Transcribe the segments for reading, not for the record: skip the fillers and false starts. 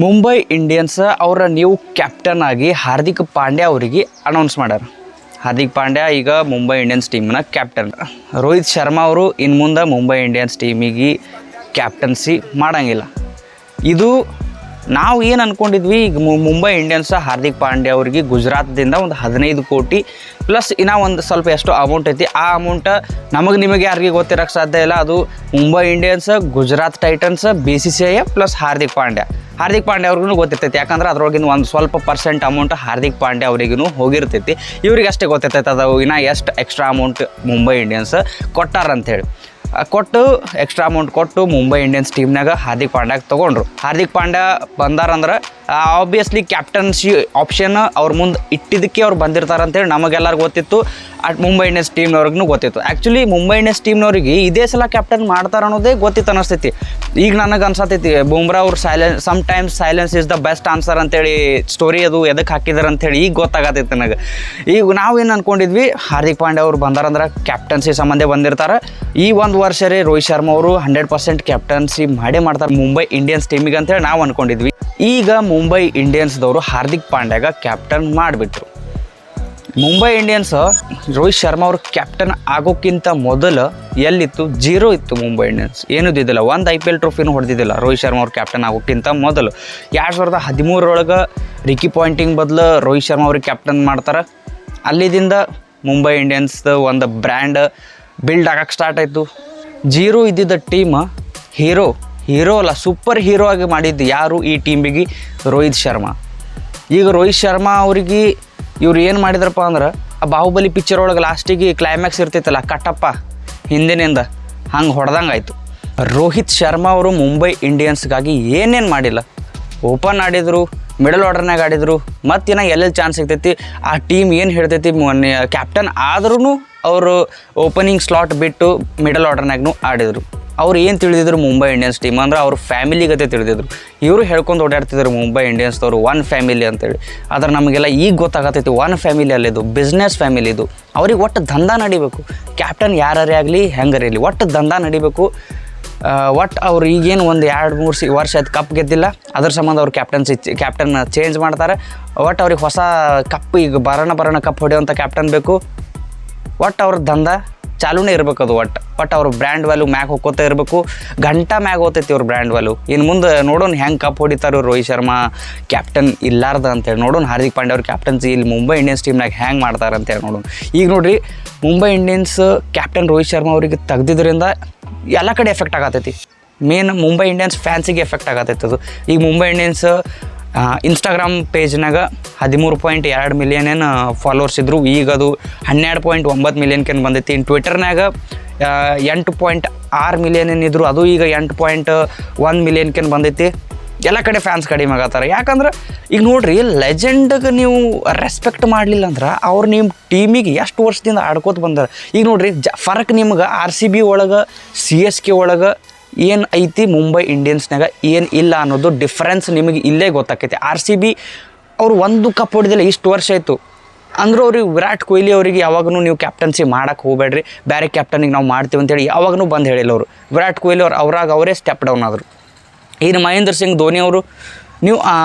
Mumbai Indians ಅವರ new captain ಆಗಿ ಹಾರ್ದಿಕ್ ಪಾಂಡ್ಯ ಅವರಿಗೆ ಅನೌನ್ಸ್ ಮಾಡ್ಯಾರ. ಹಾರ್ದಿಕ್ ಪಾಂಡ್ಯ ಈಗ ಮುಂಬೈ ಇಂಡಿಯನ್ಸ್ ಟೀಮ್ನ ಕ್ಯಾಪ್ಟನ್. ರೋಹಿತ್ ಶರ್ಮಾ ಅವರು ಇನ್ನು ಮುಂದೆ ಮುಂಬೈ ಇಂಡಿಯನ್ಸ್ ಟೀಮಿಗೆ ಕ್ಯಾಪ್ಟನ್ಸಿ ಮಾಡೋಂಗಿಲ್ಲ. ಇದು ನಾವು ಏನು ಅಂದ್ಕೊಂಡಿದ್ವಿ, ಈಗ ಮುಂಬೈ ಇಂಡಿಯನ್ಸ್ ಹಾರ್ದಿಕ್ ಪಾಂಡ್ಯ ಅವರಿಗೆ ಗುಜರಾತ್ದಿಂದ ಒಂದು 15 ಕೋಟಿ ಪ್ಲಸ್ ಇನ್ನೂ ಒಂದು ಸ್ವಲ್ಪ ಎಷ್ಟು ಅಮೌಂಟ್ ಐತಿ. ಆ ಅಮೌಂಟ್ ನಿಮಗೆ ಯಾರಿಗೆ ಗೊತ್ತಿರೋಕ್ಕೆ ಸಾಧ್ಯ ಇಲ್ಲ. ಅದು Mumbai Indians, Gujarat Titans, BCCI plus Hardik Pandya ಅವ್ರಿಗೂ ಗೊತ್ತಿರ್ತೈತಿ. ಯಾಕಂದ್ರೆ ಅದ್ರೊಳಗಿನ ಒಂದು ಸ್ವಲ್ಪ ಪರ್ಸೆಂಟ್ ಅಮೌಂಟ್ ಹಾರ್ದಿಕ್ ಪಾಂಡ್ಯ ಅವ್ರಿಗೂ ಹೋಗಿರ್ತೈತಿ. ಇವ್ರಿಗೆ ಅಷ್ಟೇ ಗೊತ್ತಿರ್ತೈತೆ ಅದು ಇನ್ನೂ ಎಷ್ಟು ಎಕ್ಸ್ಟ್ರಾ ಅಮೌಂಟ್ ಮುಂಬೈ ಇಂಡಿಯನ್ಸ್ ಕೊಟ್ಟಾರಂಥೇಳಿ. ಎಕ್ಸ್ಟ್ರಾ ಅಮೌಂಟ್ ಕೊಟ್ಟು ಮುಂಬೈ ಇಂಡಿಯನ್ಸ್ ಟೀಮ್ನಾಗ ಹಾರ್ದಿಕ್ ಪಾಂಡ್ಯಾಗೆ ತೊಗೊಂಡ್ರು. ಹಾರ್ದಿಕ್ ಪಾಂಡ್ಯ ಬಂದಾರಂದ್ರೆ ಆಬ್ವಿಯಸ್ಲಿ ಕ್ಯಾಪ್ಟನ್ಸಿ ಆಪ್ಷನ್ ಅವ್ರ ಮುಂದೆ ಇಟ್ಟಿದ್ದಕ್ಕೆ ಅವ್ರು ಬಂದಿರ್ತಾರಂತೇಳಿ ನಮಗೆಲ್ಲರಿಗೂ ಗೊತ್ತಿತ್ತು. ಮುಂಬೈ ಇಂಡಿಯನ್ಸ್ ಟೀಮ್ನವ್ರಿಗೂ ಗೊತ್ತಿತ್ತು. ಆ್ಯಕ್ಚುಲಿ ಮುಂಬೈ ಇಂಡಿಯನ್ಸ್ ಟೀಮ್ನವ್ರಿಗೆ ಇದೇ ಸಲ ಕ್ಯಾಪ್ಟನ್ ಮಾಡ್ತಾರೆ ಅನ್ನೋದೇ ಗೊತ್ತಿತ್ತು ಅನ್ನಿಸ್ತೈತಿ. ಈಗ ನನಗೆ ಅನ್ಸತೈತಿ ಬುಮ್ರಾ ಅವ್ರು sometimes silence is the best answer ಅಂತೇಳಿ ಸ್ಟೋರಿ ಅದು ಎದಕ್ಕೆ ಹಾಕಿದಾರೆ ಅಂತೇಳಿ ಈಗ ಗೊತ್ತಾಗತೈತಿ ನನಗೆ. ಈಗ ನಾವೇನು ಅಂದ್ಕೊಂಡಿದ್ವಿ, ಹಾರ್ದಿಕ್ ಪಾಂಡ್ಯ ಅವ್ರು ಬಂದಾರಂದ್ರೆ ಕ್ಯಾಪ್ಟನ್ಸಿ ಸಂಬಂಧ ಬಂದಿರ್ತಾರೆ. ಈ ಒಂದು ವರ್ಷರೇ ರೋಹಿತ್ ಶರ್ಮಾ ಅವರು 100% ಕ್ಯಾಪ್ಟನ್ಸಿ ಮಾಡೇ ಮಾಡ್ತಾರೆ ಮುಂಬೈ ಇಂಡಿಯನ್ಸ್ ಟೀಮಿಗೆ ಅಂತೇಳಿ ನಾವು ಅಂದ್ಕೊಂಡಿದ್ವಿ. ಈಗ ಮುಂಬೈ ಇಂಡಿಯನ್ಸ್ದವರು ಹಾರ್ದಿಕ್ ಪಾಂಡ್ಯಾಗ ಕ್ಯಾಪ್ಟನ್ ಮಾಡಿಬಿಟ್ರು. ಮುಂಬೈ ಇಂಡಿಯನ್ಸ್ ರೋಹಿತ್ ಶರ್ಮಾ ಅವರು ಕ್ಯಾಪ್ಟನ್ ಆಗೋಕ್ಕಿಂತ ಮೊದಲು ಎಲ್ಲಿತ್ತು? 0 ಇತ್ತು ಮುಂಬೈ ಇಂಡಿಯನ್ಸ್. ಏನೂ ಇದ್ದಿದ್ದಿಲ್ಲ, ಒಂದು IPL ಟ್ರೋಫಿನೂ ಹೊಡೆದಿದ್ದಿಲ್ಲ ರೋಹಿತ್ ಶರ್ಮಾ ಅವ್ರು ಕ್ಯಾಪ್ಟನ್ ಆಗೋಕ್ಕಿಂತ ಮೊದಲು. 2013 ರಿಕಿ ಪಾಯಿಂಟಿಂಗ್ ಬದಲು ರೋಹಿತ್ ಶರ್ಮಾ ಅವ್ರಿಗೆ ಕ್ಯಾಪ್ಟನ್ ಮಾಡ್ತಾರೆ. ಅಲ್ಲಿದಿಂದ ಮುಂಬೈ ಇಂಡಿಯನ್ಸ್ದು ಒಂದು ಬ್ರ್ಯಾಂಡ್ ಬಿಲ್ಡ್ ಆಗಕ್ಕೆ ಸ್ಟಾರ್ಟ್ ಆಯಿತು. 0 ಇದ್ದಿದ್ದ ಟೀಮ್ ಹೀರೋ ಅಲ್ಲ, ಸೂಪರ್ ಹೀರೋ ಆಗಿ ಮಾಡಿದ್ದು ಯಾರು ಈ ಟೀಮಿಗೆ? ರೋಹಿತ್ ಶರ್ಮಾ. ಈಗ ರೋಹಿತ್ ಶರ್ಮಾ ಅವ್ರಿಗೆ ಇವ್ರು ಏನು ಮಾಡಿದ್ರಪ್ಪ ಅಂದ್ರೆ, ಆ ಬಾಹುಬಲಿ ಪಿಕ್ಚರ್ ಒಳಗೆ ಲಾಸ್ಟಿಗೆ ಕ್ಲೈಮ್ಯಾಕ್ಸ್ ಇರ್ತೈತಲ್ಲ, ಕಟ್ಟಪ್ಪ ಹಿಂದಿನಿಂದ ಹಂಗೆ ಹೊಡೆದಂಗೆ ಆಯಿತು. ರೋಹಿತ್ ಶರ್ಮಾ ಅವರು ಮುಂಬೈ ಇಂಡಿಯನ್ಸ್ಗಾಗಿ ಏನೇನು ಮಾಡಿಲ್ಲ. ಓಪನ್ ಆಡಿದರು, ಮಿಡಲ್ ಆರ್ಡರ್ನಾಗ ಆಡಿದರು, ಮತ್ತಿನ ಎಲ್ಲೆಲ್ಲಿ ಚಾನ್ಸ್ ಸಿಗ್ತೈತಿ ಆ ಟೀಮ್ ಏನು ಹೇಳ್ತೈತಿ. ಮೊನ್ನೆ ಕ್ಯಾಪ್ಟನ್ ಆದ್ರೂ ಅವರು ಓಪನಿಂಗ್ ಸ್ಲಾಟ್ ಬಿಟ್ಟು ಮಿಡಲ್ ಆರ್ಡರ್ನಾಗೂ ಆಡಿದರು. ಅವ್ರು ಏನು ತಿಳಿದಿದ್ರು ಮುಂಬೈ ಇಂಡಿಯನ್ಸ್ ಟೀಮ್ ಅಂದ್ರೆ ಅವ್ರ ಫ್ಯಾಮಿಲಿ ಗತೆ ತಿಳಿದಿದ್ರು. ಇವರು ಹೇಳ್ಕೊಂಡು ಓಡಾಡ್ತಿದ್ರು ಮುಂಬೈ ಇಂಡಿಯನ್ಸ್ದವರು ಒನ್ ಫ್ಯಾಮಿಲಿ ಅಂತೇಳಿ. ಆದ್ರೆ ನಮಗೆಲ್ಲ ಈಗ ಗೊತ್ತಾಗತ್ತೈತಿ ಒನ್ ಫ್ಯಾಮಿಲಿ ಅಲ್ಲಿದು ಬಿಸ್ನೆಸ್ ಫ್ಯಾಮಿಲಿ ಇದು. ಅವ್ರಿಗೆ ಒಟ್ಟು ದಂಧ ನಡಿಬೇಕು. ಕ್ಯಾಪ್ಟನ್ ಯಾರೇ ಆಗಲಿ ಹೆಂಗಾರ ಇರಲಿ ಒಟ್ಟು ದಂಧ ನಡಿಬೇಕು. ಒಟ್ಟು ಅವ್ರು ಈಗೇನು ಒಂದು 2-3 ವರ್ಷ ಆಯ್ತು ಕಪ್ ಗೆದ್ದಿಲ್ಲ, ಅದ್ರ ಸಂಬಂಧ ಅವ್ರು ಕ್ಯಾಪ್ಟನ್ ಚೇಂಜ್ ಮಾಡ್ತಾರೆ. ಒಟ್ಟು ಅವ್ರಿಗೆ ಹೊಸ ಕಪ್, ಈಗ ಬರೋಣ ಕಪ್ ಹೊಡೆಯುವಂಥ ಕ್ಯಾಪ್ಟನ್ ಬೇಕು. ಒಟ್ಟು ಅವ್ರ ದಂಧ ಚಾಲೂನೇ ಇರಬೇಕು. ಅದು ಒಟ್ಟು ಅವ್ರ ಬ್ರ್ಯಾಂಡ್ ವ್ಯಾಲ್ಯೂ ಮ್ಯಾಗ ಹೋಗ್ಕೋತಾ ಇರಬೇಕು. ಗಂಟಾ ಮ್ಯಾಗ ಹೋಗ್ತೈತಿ ಅವ್ರ ಬ್ರ್ಯಾಂಡ್ ವ್ಯಾಲ್ಯೂ. ಇನ್ನು ಮುಂದೆ ನೋಡೋಣ ಹೆಂಗೆ ಕಪ್ ಹೊಡಿತಾರೆ ರೋಹಿತ್ ಶರ್ಮಾ ಕ್ಯಾಪ್ಟನ್ ಇಲ್ಲಾರ್ದ ಅಂತೇಳಿ. ನೋಡೋಣ ಹಾರ್ದಿಕ್ ಪಾಂಡ್ಯ ಅವ್ರ ಕ್ಯಾಪ್ಟನ್ಸಿ ಇಲ್ಲಿ ಮುಂಬೈ ಇಂಡಿಯನ್ಸ್ ಟೀಮ್ನಾಗ ಹೆಂಗೆ ಮಾಡ್ತಾರೆ ಅಂತೇಳಿ ನೋಡೋಣ. ಈಗ ನೋಡಿರಿ, ಮುಂಬೈ ಇಂಡಿಯನ್ಸ್ ಕ್ಯಾಪ್ಟನ್ ರೋಹಿತ್ ಶರ್ಮಾ ಅವರಿಗೆ ತೆಗ್ದಿದ್ದರಿಂದ ಎಲ್ಲ ಕಡೆ ಎಫೆಕ್ಟ್ ಆಗತೈತಿ. ಮೇನ್ ಮುಂಬೈ ಇಂಡಿಯನ್ಸ್ ಫ್ಯಾನ್ಸಿಗೆ ಎಫೆಕ್ಟ್ ಆಗತೈತಿ ಅದು. ಈಗ ಮುಂಬೈ ಇಂಡಿಯನ್ಸ್ ಇನ್ಸ್ಟಾಗ್ರಾಮ್ ಪೇಜ್ನಾಗ 13.2 ಮಿಲಿಯನ್ ಏನು ಫಾಲೋವರ್ಸ್ ಇದ್ದರು. ಈಗ ಅದು 12.9 ಮಿಲಿಯನ್ಕೇನು ಬಂದೈತಿ. ಇನ್ನು ಟ್ವಿಟರ್ನಾಗ 8.6 ಮಿಲಿಯನ್ ಏನಿದ್ರು, ಅದು ಈಗ 8.1 ಮಿಲಿಯನ್ಕೇನು ಬಂದೈತಿ. ಎಲ್ಲ ಕಡೆ ಫ್ಯಾನ್ಸ್ ಕಡಿಮೆ ಆಗತ್ತಾರೆ. ಯಾಕಂದ್ರೆ ಈಗ ನೋಡ್ರಿ, ಲೆಜೆಂಡ್ಗೆ ನೀವು ರೆಸ್ಪೆಕ್ಟ್ ಮಾಡಲಿಲ್ಲ ಅಂದ್ರೆ ಅವ್ರು ನಿಮ್ಮ ಟೀಮಿಗೆ ಎಷ್ಟು ವರ್ಷದಿಂದ ಆಡ್ಕೋತ ಬಂದಾರೆ. ಈಗ ನೋಡ್ರಿ, ಫರಕ್ ನಿಮ್ಗೆ RCB ಒಳಗೆ CSK ಒಳಗೆ ಏನು ಐತಿ, ಮುಂಬೈ ಇಂಡಿಯನ್ಸ್ನಾಗ ಏನು ಇಲ್ಲ ಅನ್ನೋದು ಡಿಫ್ರೆನ್ಸ್ ನಿಮಗೆ ಇಲ್ಲೇ ಗೊತ್ತಾಕೈತಿ. RCB ಅವ್ರು ಒಂದು ಕಪ್ ಹೊಡೆದಿಲ್ಲ ಇಷ್ಟು ವರ್ಷ ಆಯಿತು. ಅಂದರೂ ಅವ್ರಿಗೆ ವಿರಾಟ್ ಕೊಹ್ಲಿ ಅವರಿಗೆ ಯಾವಾಗೂ ನೀವು ಕ್ಯಾಪ್ಟನ್ಸಿ ಮಾಡೋಕ್ಕೆ ಹೋಗಬೇಡ್ರಿ, ಬೇರೆ ಕ್ಯಾಪ್ಟನಿಗೆ ನಾವು ಮಾಡ್ತೀವಿ ಅಂತೇಳಿ ಯಾವಾಗೂ ಬಂದು ಹೇಳಿಲ್ಲ ಅವರು. ವಿರಾಟ್ ಕೊಹ್ಲಿ ಅವರೇ ಸ್ಟೆಪ್ ಡೌನ್ ಆದರು. ಇನ್ನು ಮಹೇಂದ್ರ ಸಿಂಗ್ ಧೋನಿ ಅವರು, ನೀವು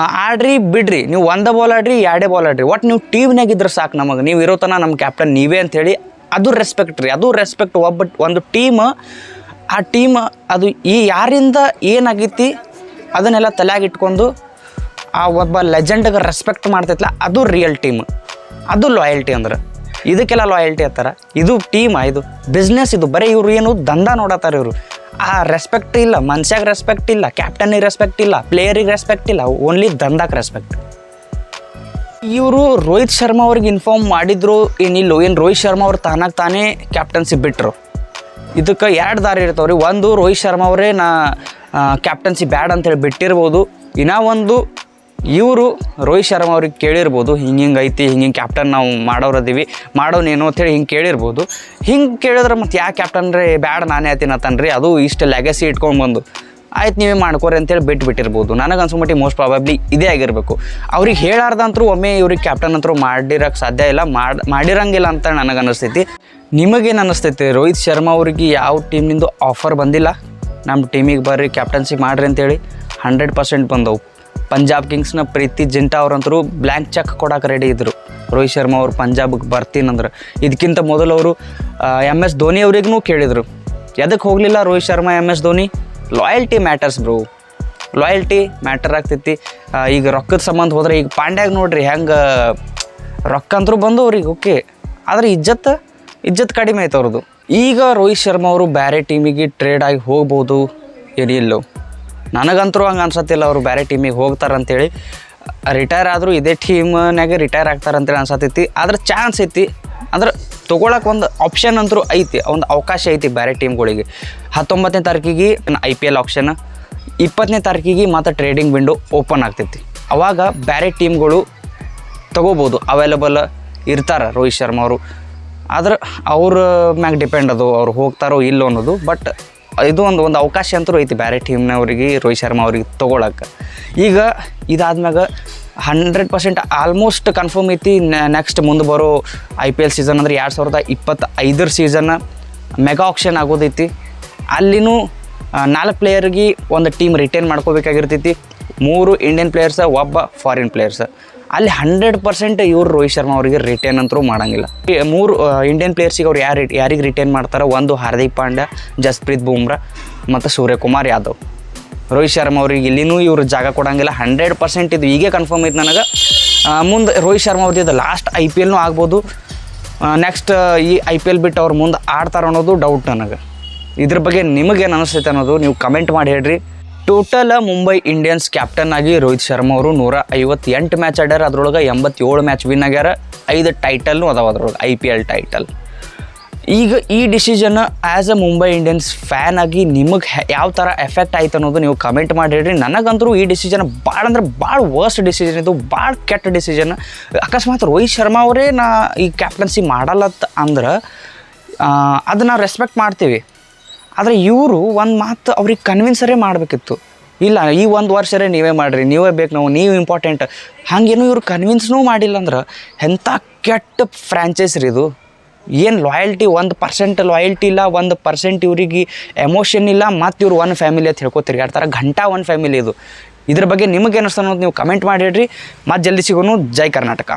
ಆಡ್ರಿ ಬಿಡ್ರಿ, ನೀವು 1 ಬಾಲ್ ಆಡ್ರಿ 2 ಬಾಲ್ ಆಡ್ರಿ, ಒಟ್ಟು ನೀವು ಟೀಮ್ನಾಗಿದ್ರೆ ಸಾಕು, ನಮಗೆ ನೀವು ಇರೋತನ ನಮ್ಮ ಕ್ಯಾಪ್ಟನ್ ನೀವೇ ಅಂಥೇಳಿ ಅದು ರೆಸ್ಪೆಕ್ಟ್ ರೀ. ಅದು ರೆಸ್ಪೆಕ್ಟ್. ಒಂದು ಟೀಮ್, ಆ ಟೀಮ್ ಅದು ಯಾರಿಂದ ಏನಾಗೈತಿ ಅದನ್ನೆಲ್ಲ ತಲೆಯಾಗಿ ಇಟ್ಕೊಂಡು ಆ ಒಬ್ಬ ಲೆಜೆಂಡ್ಗೆ ರೆಸ್ಪೆಕ್ಟ್ ಮಾಡ್ತೈತಲ್ಲ, ಅದು ರಿಯಲ್ ಟೀಮ್. ಅದು ಲಾಯಲ್ಟಿ ಅಂದ್ರೆ. ಇದಕ್ಕೆಲ್ಲ ಲಾಯಲ್ಟಿ ಅಂತಾರೆ. ಇದು ಟೀಮ್, ಇದು ಬಿಸ್ನೆಸ್. ಇದು ಬರೀ ಇವರು ಏನು ದಂಧ ನೋಡತ್ತಾರೆ ಇವರು. ಆ ರೆಸ್ಪೆಕ್ಟ್ ಇಲ್ಲ, ಮನುಷ್ಯಾಗೆ ರೆಸ್ಪೆಕ್ಟ್ ಇಲ್ಲ, ಕ್ಯಾಪ್ಟನಿಗೆ ರೆಸ್ಪೆಕ್ಟ್ ಇಲ್ಲ, ಪ್ಲೇಯರಿಗೆ ರೆಸ್ಪೆಕ್ಟ್ ಇಲ್ಲ, ಓನ್ಲಿ ದಂಧಕ್ಕೆ ರೆಸ್ಪೆಕ್ಟ್. ಇವರು ರೋಹಿತ್ ಶರ್ಮಾ ಅವ್ರಿಗೆ ಇನ್ಫಾರ್ಮ್ ಮಾಡಿದ್ರು ಏನಿಲ್ಲ, ಏನು ರೋಹಿತ್ ಶರ್ಮಾ ಅವ್ರು ತಾನೇ ಕ್ಯಾಪ್ಟನ್ಸಿ ಬಿಟ್ಟರು. ಇದಕ್ಕೆ 2 ದಾರಿ ಇರ್ತಾವ್ರಿ. ಒಂದು, ರೋಹಿತ್ ಶರ್ಮಾ ಅವರೇ ಕ್ಯಾಪ್ಟನ್ಸಿ ಬ್ಯಾಡ್ ಅಂತೇಳಿ ಬಿಟ್ಟಿರ್ಬೋದು. ಇನ್ನೂ ಒಂದು, ಇವರು ರೋಹಿತ್ ಶರ್ಮಾ ಅವ್ರಿಗೆ ಕೇಳಿರ್ಬೋದು, ಹಿಂಗೆ ಐತಿ, ಹಿಂಗೆ ಕ್ಯಾಪ್ಟನ್ ನಾವು ಮಾಡೋನೇನೋ ಅಂತೇಳಿ ಹಿಂಗೆ ಕೇಳಿರ್ಬೋದು. ಹಿಂಗೆ ಕೇಳಿದ್ರೆ ಮತ್ತು ಯಾ ಕ್ಯಾಪ್ಟನ್ ರೀ ಬ್ಯಾಡ್ ನಾನೇ ಆಯ್ತೀನತ್ತನ್ರಿ, ಅದು ಇಷ್ಟು ಲೆಗಸಿ ಇಟ್ಕೊಂಡು ಆಯ್ತು ನೀವೇ ಮಾಡ್ಕೋರಿ ಅಂತೇಳಿ ಬಿಟ್ಟಿರ್ಬೋದು. ನನಗೆ ಅನ್ಸ್ಮಟ್ಟಿಗೆ ಮೋಸ್ಟ್ ಪ್ರಾಬಬ್ಲಿ ಇದೇ ಆಗಿರಬೇಕು. ಅವ್ರಿಗೆ ಹೇಳಾರ್ದಂತರೂ ಒಮ್ಮೆ ಇವ್ರಿಗೆ ಕ್ಯಾಪ್ಟನ್ ಅಂತರೂ ಮಾಡಿರೋಕ್ಕೆ ಸಾಧ್ಯ ಇಲ್ಲ, ಮಾಡಿರಂಗಿಲ್ಲ ಅಂತ ನನಗೆ ಅನ್ನಿಸ್ತೈತಿ. ನಿಮಗೇನು ಅನ್ನಿಸ್ತೈತಿ? ರೋಹಿತ್ ಶರ್ಮಾ ಅವ್ರಿಗೆ ಯಾವ ಟೀಮ್ನಿಂದ ಆಫರ್ ಬಂದಿಲ್ಲ, ನಮ್ಮ ಟೀಮಿಗೆ ಬರ್ರಿ ಕ್ಯಾಪ್ಟನ್ಸಿ ಮಾಡಿರಿ ಅಂತೇಳಿ? 100% ಬಂದವು. ಪಂಜಾಬ್ ಕಿಂಗ್ಸ್ನ ಪ್ರೀತಿ ಜಿಂಟಾ ಅವ್ರಂತರೂ ಬ್ಲ್ಯಾಂಕ್ ಚೆಕ್ ಕೊಡೋಕೆ ರೆಡಿ ಇದ್ದರು. ರೋಹಿತ್ ಶರ್ಮಾ ಅವ್ರು ಪಂಜಾಬ್ಗೆ ಬರ್ತೀನಂದ್ರೆ. ಇದಕ್ಕಿಂತ ಮೊದಲು ಅವರು MS ಧೋನಿ ಅವ್ರಿಗೂ ಕೇಳಿದರು. ಎದಕ್ಕೆ ಹೋಗಲಿಲ್ಲ Rohit Sharma MS Dhoni? Loyalty matters bro, loyalty matter ಆಗ್ತೈತಿ. ಈಗ ರೊಕ್ಕದ ಸಂಬಂಧ ಹೋದ್ರೆ ಈಗ ಪಾಂಡ್ಯಾಗ ನೋಡ್ರಿ ಹೆಂಗೆ ರೊಕ್ಕ ಅಂತರೂ ಬಂದು ಅವ್ರಿಗೆ ಓಕೆ, ಆದರೆ ಇಜ್ಜತ್ ಕಡಿಮೆ ಆಯ್ತು ಅವ್ರದ್ದು. ಈಗ ರೋಹಿತ್ ಶರ್ಮಾ ಅವರು ಬೇರೆ ಟೀಮಿಗೆ ಟ್ರೇಡ್ ಆಗಿ ಹೋಗ್ಬೋದು ಏನಿಲ್ಲೋ, ನನಗಂತರೂ ಹಂಗೆ ಅನ್ಸತ್ತಿಲ್ಲ ಅವರು ಬೇರೆ ಟೀಮಿಗೆ ಹೋಗ್ತಾರಂತೇಳಿ. ರಿಟೈರ್ ಆದರೂ ಇದೇ ಟೀಮ್ನಾಗೆ ರಿಟೈರ್ ಆಗ್ತಾರಂತೇಳಿ ಅನ್ಸತ್ತೈತಿ. ಆದ್ರೆ ಚಾನ್ಸ್ ಐತಿ, ಅಂದ್ರೆ ತೊಗೊಳಕ್ಕೆ ಒಂದು ಆಪ್ಷನ್ ಅಂತರೂ ಐತಿ, ಒಂದು ಅವಕಾಶ ಐತಿ ಬೇರೆ ಟೀಮ್ಗಳಿಗೆ. 19ನೇ ತಾರೀಕಿಗೆ IPL ಆಪ್ಷನ್, 20ನೇ ತಾರೀಕಿಗೆ ಮತ್ತು ಟ್ರೇಡಿಂಗ್ ವಿಂಡೋ ಓಪನ್ ಆಗ್ತೈತಿ. ಅವಾಗ ಬೇರೆ ಟೀಮ್ಗಳು ತೊಗೋಬೋದು, ಅವೈಲೇಬಲ್ ಇರ್ತಾರೆ ರೋಹಿತ್ ಶರ್ಮಾ ಅವರು. ಆದ್ರೆ ಅವ್ರ ಮ್ಯಾಗೆ ಡಿಪೆಂಡ್ ಅದು, ಅವ್ರು ಹೋಗ್ತಾರೋ ಇಲ್ಲೋ ಅನ್ನೋದು. ಬಟ್ ಇದು ಒಂದು ಅವಕಾಶ ಅಂತೂ ಐತಿ ಬೇರೆ ಟೀಮ್ನವ್ರಿಗೆ ರೋಹಿತ್ ಶರ್ಮಾ ಅವ್ರಿಗೆ ತೊಗೊಳಕ್ಕೆ. ಈಗ ಇದಾದ್ಮ್ಯಾಗ 100% ಆಲ್ಮೋಸ್ಟ್ ಕನ್ಫರ್ಮ್ ಐತಿ ನೆಕ್ಸ್ಟ್ ಮುಂದೆ ಬರೋ IPL ಸೀಸನ್ ಅಂದರೆ 2025 ಸೀಸನ್ ಮೆಗಾ ಆಕ್ಷನ್ ಆಗೋದೈತಿ. ಅಲ್ಲಿನೂ 4 ಪ್ಲೇಯರ್ಗೆ ಒಂದು ಟೀಮ್ ರಿಟೈನ್ ಮಾಡ್ಕೋಬೇಕಾಗಿರ್ತೈತಿ. 3 ಇಂಡಿಯನ್ ಪ್ಲೇಯರ್ಸ, ಒಬ್ಬ ಫಾರಿನ್ ಪ್ಲೇಯರ್ಸ. ಅಲ್ಲಿ 100% ಇವರು ರೋಹಿತ್ ಶರ್ಮಾ ಅವರಿಗೆ ರಿಟೈನ್ ಅಂತರೂ ಮಾಡೋಂಗಿಲ್ಲ. 3 ಇಂಡಿಯನ್ ಪ್ಲೇಯರ್ಸಿಗೆ ಅವ್ರು ಯಾರಿಗೆ ರಿಟೈನ್ ಮಾಡ್ತಾರೆ? ಒಂದು ಹಾರ್ದಿಕ್ ಪಾಂಡ್ಯ, ಜಸ್ಪ್ರೀತ್ ಬೂಮ್ರಾ ಮತ್ತು ಸೂರ್ಯಕುಮಾರ್ ಯಾದವ್. ರೋಹಿತ್ ಶರ್ಮಾ ಅವ್ರಿಗೆ ಇಲ್ಲಿನೂ ಇವರು ಜಾಗ ಕೊಡೋಂಗಿಲ್ಲ. 100% ಇದು ಈಗೇ ಕನ್ಫರ್ಮ್ ಐತೆ ನನಗೆ. ಮುಂದೆ ರೋಹಿತ್ ಶರ್ಮಾ ಅವ್ರದ್ದು ಲಾಸ್ಟ್ IPLನೂ ಆಗ್ಬೋದು. ನೆಕ್ಸ್ಟ್ ಈ IPL ಬಿಟ್ಟು ಅವ್ರು ಮುಂದೆ ಆಡ್ತಾರೆ ಅನ್ನೋದು ಡೌಟ್ ನನಗೆ. ಇದ್ರ ಬಗ್ಗೆ ನಿಮಗೇನು ಅನಿಸ್ತೈತೆ ಅನ್ನೋದು ನೀವು ಕಮೆಂಟ್ ಮಾಡಿ ಹೇಳ್ರಿ. ಟೋಟಲ್ ಮುಂಬೈ ಇಂಡಿಯನ್ಸ್ ಕ್ಯಾಪ್ಟನ್ ಆಗಿ ರೋಹಿತ್ ಶರ್ಮಾ ಅವರು 158 ಮ್ಯಾಚ್ ಆಡ್ಯಾರ. ಅದ್ರೊಳಗೆ 87 ಮ್ಯಾಚ್ ವಿನ್ ಆಗ್ಯಾರ. 5 ಟೈಟಲ್ನೂ ಅದಾವ ಅದ್ರೊಳಗೆ, IPL ಟೈಟಲ್. ಈಗ ಈ decision as a Mumbai Indians fan ಆಗಿ ನಿಮಗೆ ಯಾವ ಥರ ಎಫೆಕ್ಟ್ ಆಯ್ತು ಅನ್ನೋದು ನೀವು ಕಮೆಂಟ್ ಮಾಡಿ ಹೇಳ್ರಿ. ನನಗಂತರೂ ಈ ಡಿಸಿಷನ್ ಭಾಳ ವರ್ಸ್ಟ್ ಡಿಸಿಷನ್ ಇದು, ಭಾಳ ಕೆಟ್ಟ ಡಿಸಿಷನ್. ಅಕಸ್ಮಾತ್ ರೋಹಿತ್ ಶರ್ಮಾ ಅವರೇ ಈ ಕ್ಯಾಪ್ಟನ್ಸಿ ಮಾಡಲ್ಲತ್ತ ಅಂದ್ರೆ ಅದನ್ನು ನಾವು ರೆಸ್ಪೆಕ್ಟ್ ಮಾಡ್ತೀವಿ. ಆದರೆ ಇವರು ಒಂದು ಮಾತು ಅವ್ರಿಗೆ ಕನ್ವಿನ್ಸರೇ ಮಾಡಬೇಕಿತ್ತು. ಇಲ್ಲ, ಈ 1 ವರ್ಷರೇ ನೀವೇ ಮಾಡಿರಿ, ನೀವೇ ಬೇಕು, ನೀವು ಇಂಪಾರ್ಟೆಂಟ್. ಹಾಗೇನು ಇವರು ಕನ್ವಿನ್ಸ್ನೂ ಮಾಡಿಲ್ಲ ಅಂದ್ರೆ ಎಂಥ ಕೆಟ್ಟ ಫ್ರ್ಯಾಂಚೈಸ್ ರೀ ಇದು. ಏನು ಲಾಯಲ್ಟಿ, 1% ಲಾಯಲ್ಟಿ ಇಲ್ಲ, 1% ಇವ್ರಿಗೆ ಎಮೋಷನ್ ಇಲ್ಲ. ಮತ್ತು ಇವ್ರು ಒಂದು ಫ್ಯಾಮಿಲಿ ಅಂತ ಹೇಳ್ಕೊ ತಿರ್ಗಾಡ್ತಾರೆ. ಗಂಟಾ ಒಂದು ಫ್ಯಾಮಿಲಿ ಇದು. ಇದ್ರ ಬಗ್ಗೆ ನಿಮಗೇನು ಅನಿಸ್ತು ಅನ್ನೋದು ನೀವು ಕಮೆಂಟ್ ಮಾಡಿ ಹೇಳ್ರಿ. ಮತ್ತು ಜಲ್ದಿ ಸಿಗೋನು. ಜೈ ಕರ್ನಾಟಕ.